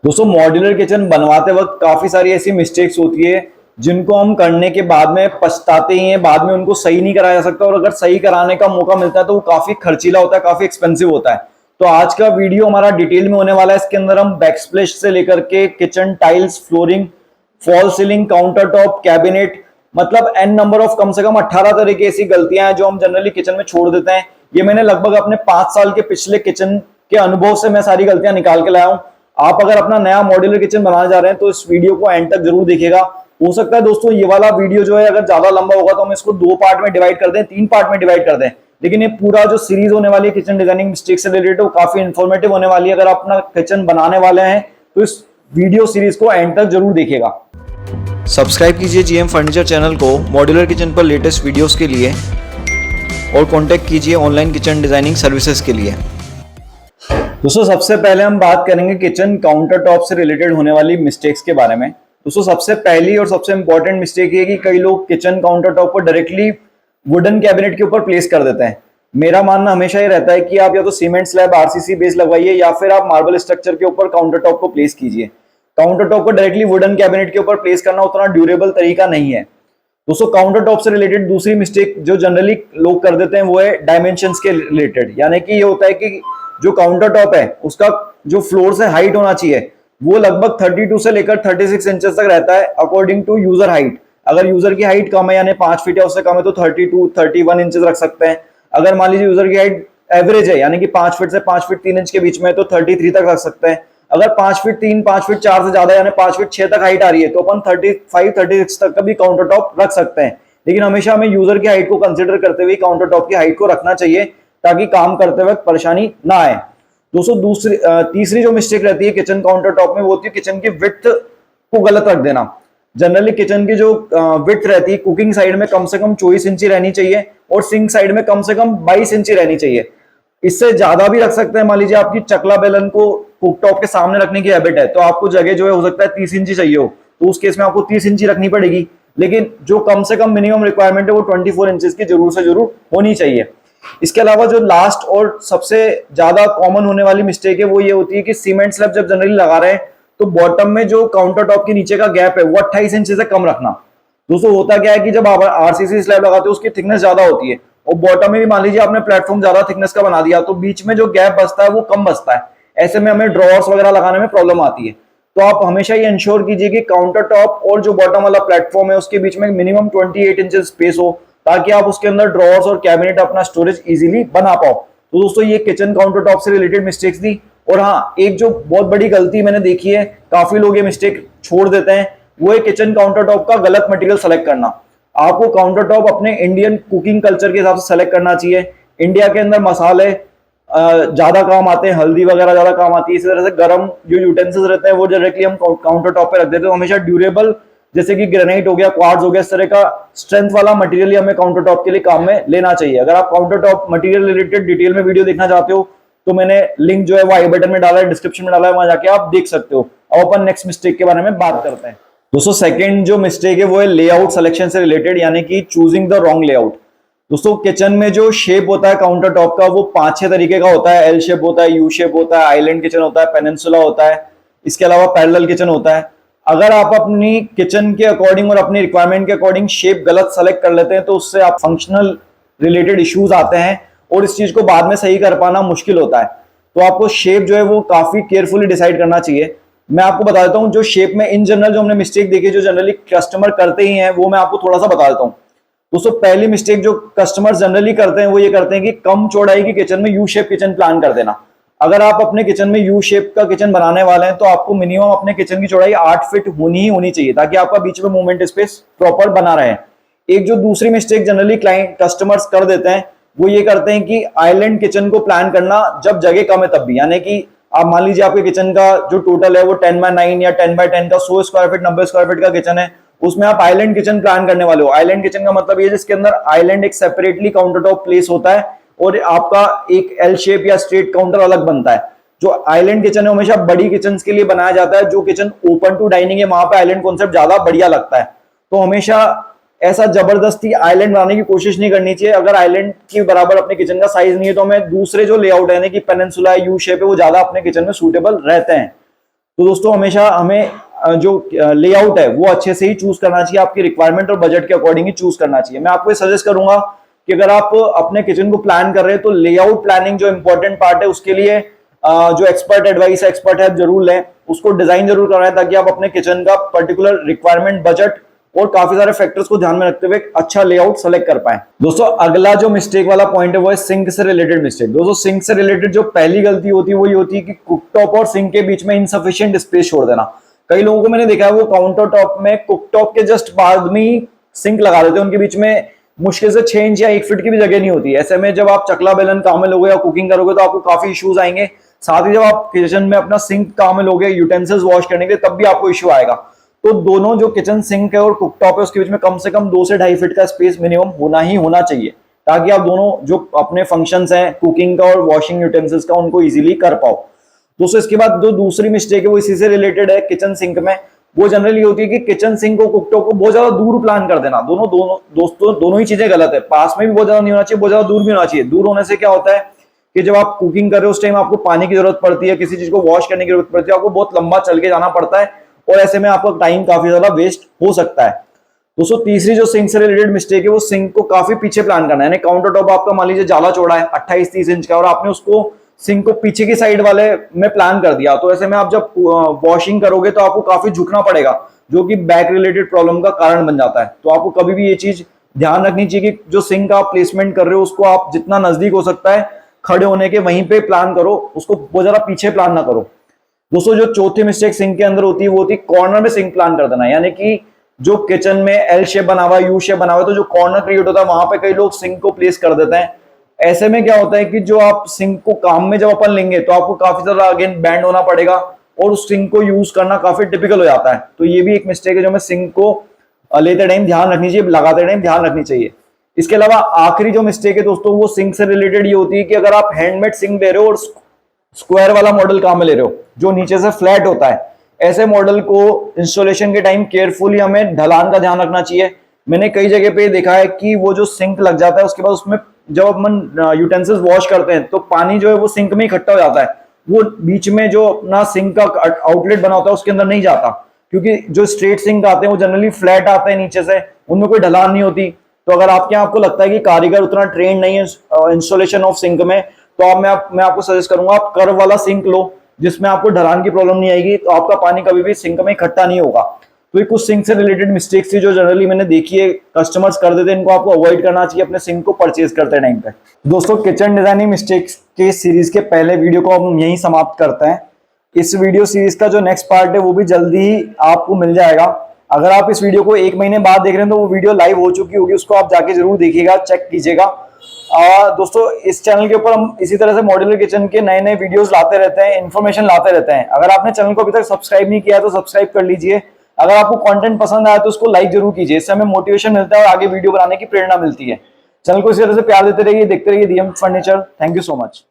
दोस्तों modular kitchen बनवाते वक्त काफी सारी ऐसी मिस्टेक्स होती है जिनको हम करने के बाद में पछताते ही हैं। बाद में उनको सही नहीं कराया जा सकता और अगर सही कराने का मौका मिलता है तो वो काफी खर्चीला होता है, काफी एक्सपेंसिव होता है। तो आज का वीडियो हमारा डिटेल में होने वाला है। इसके अंदर हम बैकस्प्लैश से लेकर के kitchen tiles, flooring, fall ceiling, counter top, cabinet, मतलब एन नंबर ऑफ कम से कम 18 तरह की ऐसी गलतियां हैं जो हम जनरली किचन में छोड़ देते हैं। ये मैंने लगभग अपने 5 साल के पिछले किचन के अनुभव से मैं सारी गलतियां निकाल के लाया हूं। आप अगर अपना नया मॉड्यूलर किचन बनाने जा रहे हैं तो इस वीडियो को एंड तक जरूर देखिएगा। हो सकता है दोस्तों ये वाला वीडियो जो है अगर ज्यादा लंबा होगा तो हम इसको 2 पार्ट में डिवाइड कर दें, 3 पार्ट में डिवाइड कर दें, लेकिन ये पूरा जो सीरीज होने वाली है किचन डिजाइनिंग मिस्टेक से रिलेटेड वो काफी इंफॉर्मेटिव होने वाली है। अगर आप अपना किचन बनाने वाले हैं तो इस वीडियो सीरीज को एंड तक जरूर देखिएगा। सब्सक्राइब कीजिए जीएम फर्नीचर चैनल को मॉड्यूलर किचन पर लेटेस्ट वीडियोस के लिए और कांटेक्ट कीजिए ऑनलाइन किचन डिजाइनिंग सर्विसेज के लिए। दोस्तों सबसे पहले हम बात करेंगे किचन काउंटर टॉप से रिलेटेड होने वाली मिस्टेक्स के बारे में। दोस्तों सबसे पहली और सबसे इंपॉर्टेंट मिस्टेक ये कि कई लोग किचन काउंटर टॉप को डायरेक्टली वुडन कैबिनेट के ऊपर प्लेस कर देते हैं। मेरा मानना हमेशा ये रहता है कि आप या तो सीमेंट स्लैब आरसीसी बेस लगवाइए या फिर आप मार्बल स्ट्रक्चर के ऊपर काउंटर टॉप को प्लेस कीजिए। काउंटर टॉप को डायरेक्टली वुडन कैबिनेट के ऊपर प्लेस करना उतना ड्यूरेबल तरीका नहीं है। दोस्तों काउंटर टॉप से रिलेटेड दूसरी मिस्टेक जो जनरली लोग कर देते हैं वो है डायमेंशंस के रिलेटेड। यानी कि ये होता है कि जो काउंटर टॉप है उसका जो फ्लोर से हाइट होना चाहिए वो लगभग 32 से लेकर 36 इंचेस तक रहता है अकॉर्डिंग टू यूजर हाइट। अगर यूजर की हाइट कम है यानी 5 फीट या उससे कम है तो 32 31 इंचेस रख सकते हैं। अगर मान लीजिए यूजर की हाइट एवरेज है यानी कि 5 फीट से 5 फीट 3 इंच के बीच में तो 33 तक रख सकते हैं। अगर 5 फीट 3 5 फीट 4 से ज्यादा यानी 5 फीट 6 तक हाइट आ रही है तो अपन 35 36 तक का भी काउंटर टॉप रख सकते हैं। लेकिन हमेशा हमें यूजर की हाइट को कंसिडर करते हुए काउंटर टॉप की हाइट को रखना चाहिए ताकि काम करते वक्त परेशानी ना आए। दोस्तों तीसरी जो मिस्टेक रहती है किचन काउंटर टॉप में वो होती है किचन की विड्थ को गलत रख देना। जनरली किचन की जो विड्थ रहती है कुकिंग साइड में कम से कम 24 इंची रहनी चाहिए और सिंक साइड में कम से कम 22 इंची रहनी चाहिए। इससे ज्यादा भी रख सकते हैं। मान लीजिए आपकी चकला बेलन को कुक टॉप के सामने रखने की हैबिट है तो आपको जगह जो है हो सकता है 30 इंची चाहिए हो तो उस केस में आपको 30 इंची रखनी पड़ेगी। लेकिन जो कम से कम मिनिमम रिक्वायरमेंट है वो 24 इंचेस की जरूर से जरूर होनी चाहिए। इसके अलावा जो लास्ट और सबसे ज्यादा कॉमन होने वाली मिस्टेक है वो ये होती है कि सीमेंट स्लैब जब जनरली लगा रहे हैं तो बॉटम में जो काउंटर टॉप के नीचे का गैप है वो 28 इंच से कम रखना। दोस्तों होता क्या है कि जब आप आरसीसी स्लैब लगाते हो उसकी थिकनेस ज्यादा होती है और बॉटम में भी मान लीजिए आपने प्लेटफॉर्म ज्यादा थिकनेस का बना दिया तो बीच में जो गैप बचता है वो कम बचता है। ऐसे में हमें ड्रॉवर्स वगैरह लगाने में प्रॉब्लम आती है। तो आप हमेशा ये इंश्योर कीजिए कि काउंटर टॉप और जो बॉटम वाला प्लेटफॉर्म है उसके बीच में मिनिमम 28 इंच स्पेस हो ताकि आप उसके अंदर ड्रॉवर्स और कैबिनेट अपना स्टोरेज इजीली बना पाओ। तो दोस्तों ये किचन काउंटर टॉप से रिलेटेड मिस्टेक्स थी। और हाँ, एक जो बहुत बड़ी गलती मैंने देखी है, काफी लोग ये मिस्टेक छोड़ देते हैं, वो है किचन काउंटर टॉप का गलत मटेरियल सेलेक्ट करना। आपको काउंटर टॉप अपने इंडियन कुकिंग कल्चर के हिसाब से सेलेक्ट करना चाहिए। इंडिया के अंदर मसाले ज्यादा काम आते हैं, हल्दी वगैरह ज्यादा काम आती है। इसी तरह से गर्म जो यूटेंसिल्स रहते हैं वो डायरेक्टली हम काउंटर टॉप पे रख देते हैं। हमेशा ड्यूरेबल जैसे कि ग्रेनाइट हो गया, क्वार्ट्ज हो गया, इस तरह का स्ट्रेंथ वाला मटेरियल हमें काउंटर टॉप के लिए काम में लेना चाहिए। अगर आप counter top material related detail में वीडियो देखना चाहते हो तो मैंने लिंक जो है वो आई बटन में डाला है, डिस्क्रिप्शन में डाला है, वहां जाके आप देख सकते हो। अब अपन नेक्स्ट मिस्टेक के बारे में बात करते हैं। दोस्तों सेकंड जो मिस्टेक है वो है लेआउट सिलेक्शन से रिलेटेड, यानी कि चूजिंग द रॉन्ग लेआउट। दोस्तों किचन में जो शेप होता है काउंटर टॉप का वो 5-6 तरीके का होता है। एल शेप होता है, यू शेप होता है, आइलैंड किचन होता है, पेनिनसुला होता है, इसके अलावा पैरेलल किचन होता है। अगर आप अपनी किचन के अकॉर्डिंग और अपनी रिक्वायरमेंट के अकॉर्डिंग शेप गलत सेलेक्ट कर लेते हैं तो उससे आप फंक्शनल रिलेटेड इश्यूज आते हैं और इस चीज को बाद में सही कर पाना मुश्किल होता है। तो आपको शेप जो है वो काफी केयरफुली डिसाइड करना चाहिए। मैं आपको बता देता हूं जो शेप में इन जनरल जो हमने मिस्टेक देखी जो जनरली कस्टमर करते ही हैं वो मैं आपको थोड़ा सा बता देता हूं। दोस्तों पहली मिस्टेक जो कस्टमर जनरली करते हैं वो ये करते हैं कि कम चौड़ाई की किचन में यू शेप किचन प्लान कर देना। अगर आप अपने किचन में यू शेप का किचन बनाने वाले हैं तो आपको मिनिमम अपने किचन की चौड़ाई 8 फीट होनी चाहिए ताकि आपका बीच में मूवमेंट स्पेस प्रॉपर बना रहे। एक जो दूसरी मिस्टेक जनरली क्लाइंट कस्टमर्स कर देते हैं वो ये करते हैं कि आइलैंड किचन को प्लान करना जब जगह कम है तब भी। यानी कि आप मान लीजिए आपके किचन का जो टोटल है वो 10x9 या 10x10 का 100 स्क्वायर फीट 90 स्क्वायर फीट का किचन है, उसमें आप आइलैंड किचन प्लान करने वाले हो। आइलैंड किचन का मतलब ये जिसके अंदर आइलैंड एक सेपरेटली काउंटर टॉप प्लेस होता है और आपका एक एल शेप या स्ट्रेट काउंटर अलग बनता है। जो आइलैंड किचन है हमेशा बड़ी किचन के लिए बनाया जाता है। जो किचन ओपन टू डाइनिंग है वहां पे आइलैंड कॉन्सेप्ट ज्यादा बढ़िया लगता है। तो हमेशा ऐसा जबरदस्ती आइलैंड बनाने की कोशिश नहीं करनी चाहिए। अगर आइलैंड की बराबर अपने किचन का साइज नहीं है तो हमें दूसरे जो लेआउट है कि पेनिनसुला यू शेप है वो ज्यादा अपने किचन में सूटेबल रहते हैं। तो दोस्तों हमेशा हमें जो लेआउट है वो अच्छे से ही चूज करना चाहिए, आपकी रिक्वायरमेंट और बजट के अकॉर्डिंग ही चूज करना चाहिए। मैं आपको सजेस्ट करूंगा कि अगर आप अपने किचन को प्लान कर रहे हैं तो लेआउट प्लानिंग जो इंपॉर्टेंट पार्ट है उसके लिए जो एक्सपर्ट एडवाइस है, एक्सपर्ट हेल्प जरूर लें, उसको डिजाइन जरूर कराएं ताकि आप अपने किचन का पर्टिकुलर रिक्वायरमेंट, बजट और काफी सारे फैक्टर्स को ध्यान में रखते हुए अच्छा लेआउट सेलेक्ट कर पाए। दोस्तों अगला जो मिस्टेक वाला पॉइंट है वो है सिंक से रिलेटेड मिस्टेक। दोस्तों सिंक से रिलेटेड जो पहली गलती होती है वो ये होती है कि कुकटॉप और सिंक के बीच में इनसफिशिएंट स्पेस छोड़ देना। कई लोगों को मैंने देखा है वो काउंटर टॉप में कुकटॉप के जस्ट बाद में ही सिंक लगा देते हैं, उनके बीच में मुश्किल से 6 इंच या 1 फीट की भी जगह नहीं होती। ऐसे में जब आप चकला बेलन काम में लोगे या कुकिंग करोगे तो आपको काफी इश्यूज आएंगे। साथ ही जब आप किचन में अपना सिंक काम में लोगे यूटेंसिल्स वॉश करने के तब भी आपको इश्यू आएगा। तो दोनों जो किचन सिंक है और कुकटॉप है उसके बीच में कम से कम 2 से 2.5 फीट का स्पेस मिनिमम होना ही होना चाहिए, ताकि आप दोनों जो अपने फंक्शंस हैं कुकिंग का और वॉशिंग यूटेंसिल्स का उनको इजीली कर पाओ। दोस्तों इसके बाद जो दूसरी मिस्टेक है वो इसी से रिलेटेड है किचन सिंक में। वो जनरली होती है कि किचन सिंक और कुकटॉप को बहुत ज्यादा दूर प्लान कर देना। दोनों ही चीजें गलत है। पास में भी बहुत ज्यादा नहीं होना चाहिए, बहुत ज्यादा दूर भी होना चाहिए। दूर होने से क्या होता है कि जब आप कुकिंग कर रहे हो उस टाइम आपको पानी की जरूरत पड़ती है, किसी चीज को वॉश करने की जरूरत पड़ती है, आपको बहुत लंबा चल के जाना पड़ता है और ऐसे में आपका टाइम काफी ज्यादा वेस्ट हो सकता है। दोस्तों तीसरी जो सिंक से रिलेटेड मिस्टेक है वो सिंक को काफी पीछे प्लान करना है। यानी काउंटर टॉप आपका मान लीजिए ज्यादा चौड़ा है 28-30 इंच का और आपने उसको सिंक को पीछे की साइड वाले में प्लान कर दिया, तो ऐसे में आप जब वॉशिंग करोगे तो आपको काफी झुकना पड़ेगा, जो कि बैक रिलेटेड प्रॉब्लम का कारण बन जाता है। तो आपको कभी भी ये चीज ध्यान रखनी चाहिए कि जो सिंक आप प्लेसमेंट कर रहे हो उसको आप जितना नजदीक हो सकता है खड़े होने के वहीं पे प्लान करो, उसको बहुत ज्यादा पीछे प्लान ना करो। दोस्तों जो चौथी मिस्टेक सिंक के अंदर होती है वो होती है कॉर्नर में सिंक प्लान कर देना। यानी कि जो किचन में एल शेप बना हुआ, यू शेप बना हुआ, तो जो कॉर्नर क्रिएट होता है वहां पे कई लोग सिंक को प्लेस कर देते हैं। ऐसे में क्या होता है कि जो आप सिंक को काम में जब अपन लेंगे तो आपको काफी ज्यादा अगेन बैंड होना पड़ेगा और उस सिंक को यूज करना काफी टिपिकल हो जाता है। तो ये भी एक मिस्टेक है जो हमें सिंक को लेते टाइम ध्यान रखनी चाहिए, लगाते टाइम ध्यान रखनी चाहिए। इसके अलावा आखिरी जो मिस्टेक है दोस्तों वो सिंक से रिलेटेड ये होती है कि अगर आप हैंडमेड सिंक ले रहे हो और स्क्वायर वाला मॉडल काम में ले रहे हो जो नीचे से फ्लैट होता है, ऐसे मॉडल को इंस्टॉलेशन के टाइम केयरफुली हमें ढलान का ध्यान रखना चाहिए। मैंने कई जगह पे देखा है कि वो जो सिंक लग जाता है उसके बाद उसमें जब अपन यूटेंसिल्स वॉश करते हैं तो पानी जो है वो सिंक में इकट्ठा हो जाता है, वो बीच में जो अपना सिंक का आउटलेट बना होता है उसके अंदर नहीं जाता, क्योंकि जो स्ट्रेट सिंक आते हैं वो जनरली फ्लैट आते हैं नीचे से, उनमें कोई ढलान नहीं होती। तो अगर आपके यहाँ आपको लगता है कि कारीगर उतना ट्रेंड नहीं है इंस्टॉलेशन ऑफ सिंक में, तो मैं आपको सजेस्ट करूंगा आप कर्व वाला सिंक लो जिसमें आपको ढलान की प्रॉब्लम नहीं आएगी, तो आपका पानी कभी भी सिंक में इकट्ठा नहीं होगा। तो ये कुछ सिंक से रिलेटेड मिस्टेक्स थी जो जनरली मैंने देखी है कस्टमर्स कर देते हैं, इनको आपको अवॉइड करना चाहिए अपने सिंक को परचेज करते टाइम पे। दोस्तों किचन डिजाइनिंग मिस्टेक्स के सीरीज के पहले वीडियो को हम यहीं समाप्त करते हैं। इस वीडियो सीरीज का जो नेक्स्ट पार्ट है वो भी जल्दी ही आपको मिल जाएगा। अगर आप इस वीडियो को 1 महीने बाद देख रहे हैं तो वो वीडियो लाइव हो चुकी होगी, उसको आप जाके जरूर देखिएगा, चेक कीजिएगा। दोस्तों इस चैनल के ऊपर हम इसी तरह से मॉड्यूलर किचन के नए नए वीडियोस लाते रहते हैं, इन्फॉर्मेशन लाते रहते हैं। अगर आपने चैनल को अभी तक सब्सक्राइब नहीं किया है तो सब्सक्राइब कर लीजिए। अगर आपको कंटेंट पसंद आया तो उसको लाइक जरूर कीजिए, इससे हमें मोटिवेशन मिलता है और आगे वीडियो बनाने की प्रेरणा मिलती है। चैनल को इसी तरह से प्यार देते रहिए, देखते रहिए DM furniture. Thank you so much.